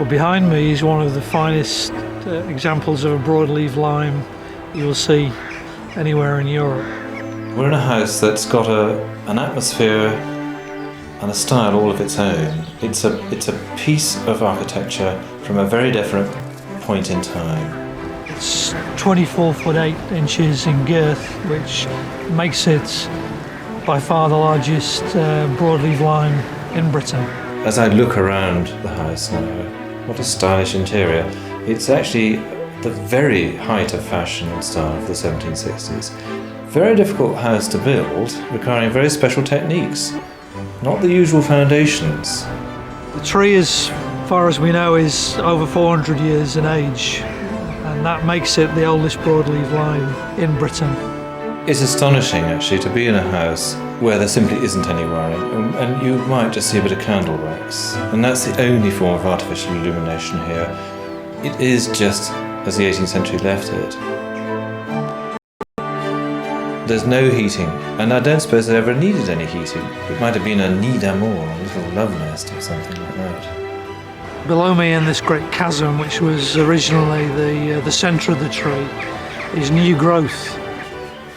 Behind me is one of the finest examples of a broadleaf lime you'll see anywhere in Europe. We're in a house that's got an atmosphere and a style all of its own. It's a piece of architecture from a very different point in time. It's 24 foot 8 inches in girth, which makes it by far the largest broadleaf lime in Britain. As I look around the house now, what a stylish interior. It's actually the very height of fashion and style of the 1760s. Very difficult house to build, requiring very special techniques, not the usual foundations. The tree, as far as we know, is over 400 years in age, and that makes it the oldest broadleaf lime in Britain. It's astonishing actually to be in a house where there simply isn't any wiring, and you might just see a bit of candle wax, and that's the only form of artificial illumination here. It is just as the 18th century left it. There's no heating, and I don't suppose they ever needed any heating. It might have been a nid d'amour, a little love nest or something like that. Below me in this great chasm, which was originally the centre of the tree, is new growth.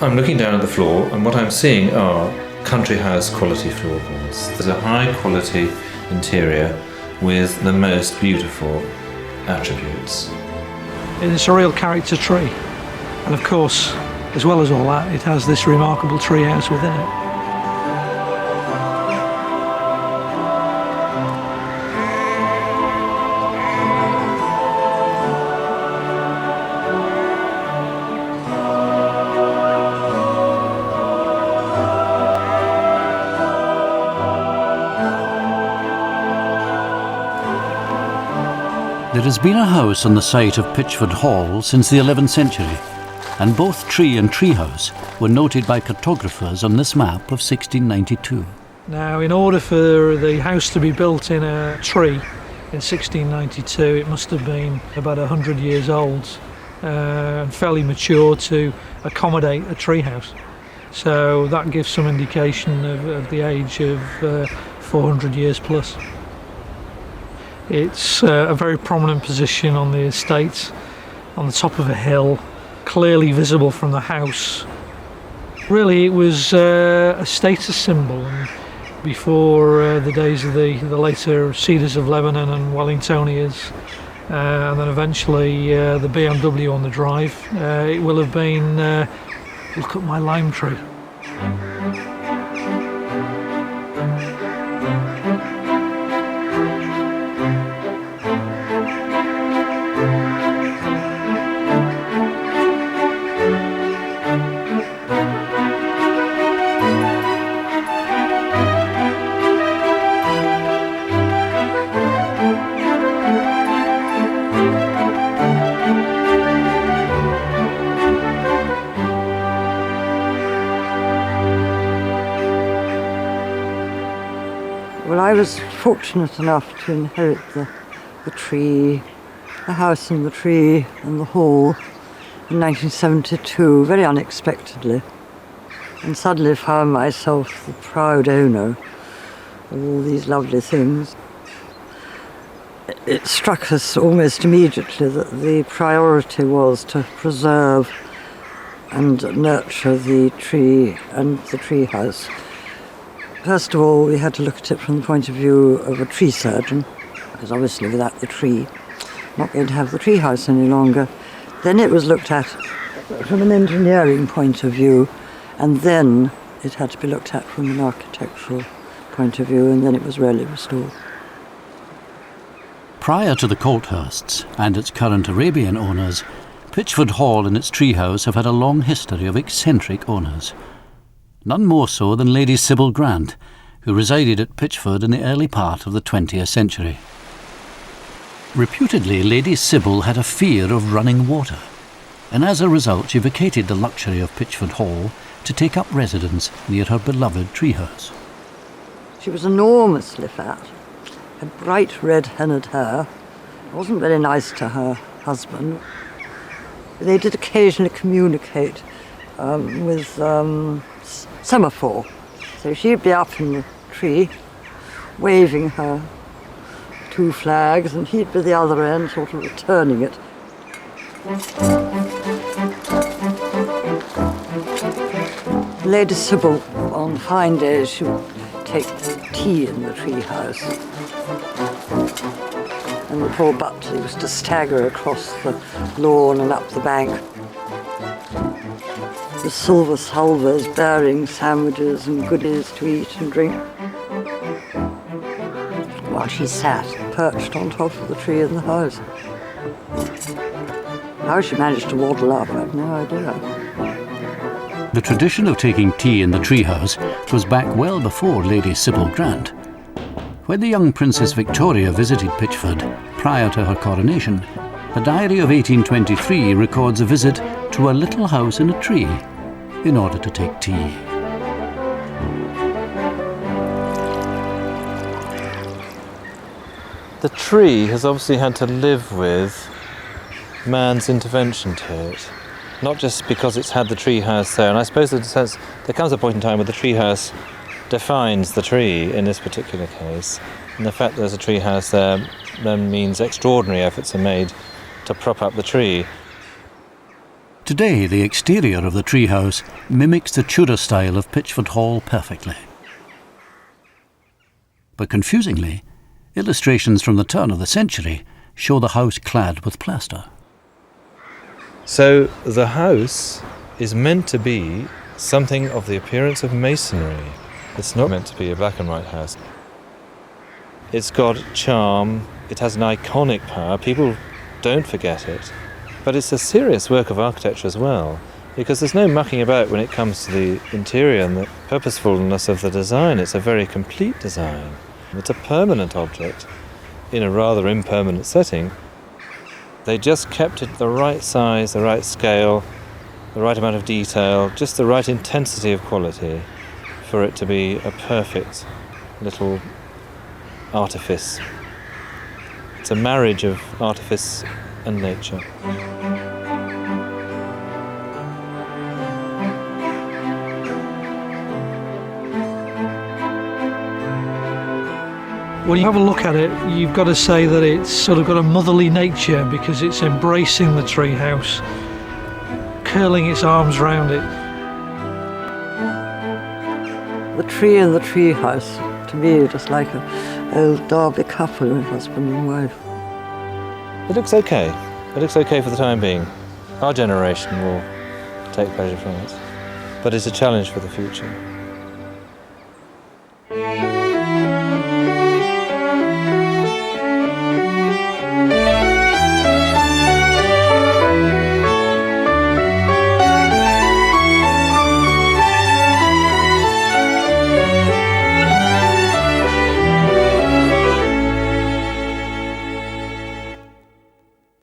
I'm looking down at the floor, and what I'm seeing are country house quality floorboards. There's a high quality interior with the most beautiful attributes. It's a real character tree, and of course, as well as all that, it has this remarkable tree house within it. There has been a house on the site of Pitchford Hall since the 11th century, and both tree and treehouse were noted by cartographers on this map of 1692. Now, in order for the house to be built in a tree in 1692, it must have been about 100 years old and fairly mature to accommodate a tree house. So that gives some indication of the age of 400 years plus. It's a very prominent position on the estate, on the top of a hill, clearly visible from the house. Really, it was a status symbol, and before the days of the later Cedars of Lebanon and Wellingtonias, and then eventually the BMW on the drive, it will have been, look at my lime tree. Well, I was fortunate enough to inherit the tree, the house and the tree and the hall in 1972, very unexpectedly, and suddenly found myself the proud owner of all these lovely things. It struck us almost immediately that the priority was to preserve and nurture the tree and the tree house. First of all, we had to look at it from the point of view of a tree surgeon, because obviously without the tree, not going to have the tree house any longer. Then it was looked at from an engineering point of view, and then it had to be looked at from an architectural point of view, and then it was really restored. Prior to the Colthursts and its current Arabian owners, Pitchford Hall and its treehouse have had a long history of eccentric owners. None more so than Lady Sybil Grant, who resided at Pitchford in the early part of the 20th century. Reputedly, Lady Sybil had a fear of running water, and as a result she vacated the luxury of Pitchford Hall to take up residence near her beloved treehouse. She was enormously fat, had bright red hennaed hair, wasn't very nice to her husband. They did occasionally communicate with semaphore. So she'd be up in the tree, waving her 2 flags, and he'd be the other end, sort of returning it. Lady Sybil, on fine days, she would take tea in the tree house. And the poor butler used to stagger across the lawn and up the bank. The silver salvers bearing sandwiches and goodies to eat and drink, while she sat perched on top of the tree in the house. How she managed to waddle up, I have no idea. The tradition of taking tea in the treehouse goes back well before Lady Sybil Grant. When the young Princess Victoria visited Pitchford prior to her coronation, the diary of 1823 records a visit to a little house in a tree in order to take tea. The tree has obviously had to live with man's intervention to it, not just because it's had the tree house there. And I suppose there comes a point in time where the tree house defines the tree in this particular case, and the fact there's a tree house there then means extraordinary efforts are made to prop up the tree. Today, the exterior of the treehouse mimics the Tudor style of Pitchford Hall perfectly. But confusingly, illustrations from the turn of the century show the house clad with plaster. So the house is meant to be something of the appearance of masonry. It's not meant to be a black and white house. It's got charm, it has an iconic power, people don't forget it. But it's a serious work of architecture as well, because there's no mucking about when it comes to the interior and the purposefulness of the design. It's a very complete design. It's a permanent object in a rather impermanent setting. They just kept it the right size, the right scale, the right amount of detail, just the right intensity of quality for it to be a perfect little artifice. It's a marriage of artifice and nature. When you have a look at it, you've got to say that it's sort of got a motherly nature, because it's embracing the treehouse, curling its arms round it. The tree and the treehouse, to me, just like an old Derby couple, husband and wife. It looks okay. It looks okay for the time being. Our generation will take pleasure from it. But it's a challenge for the future.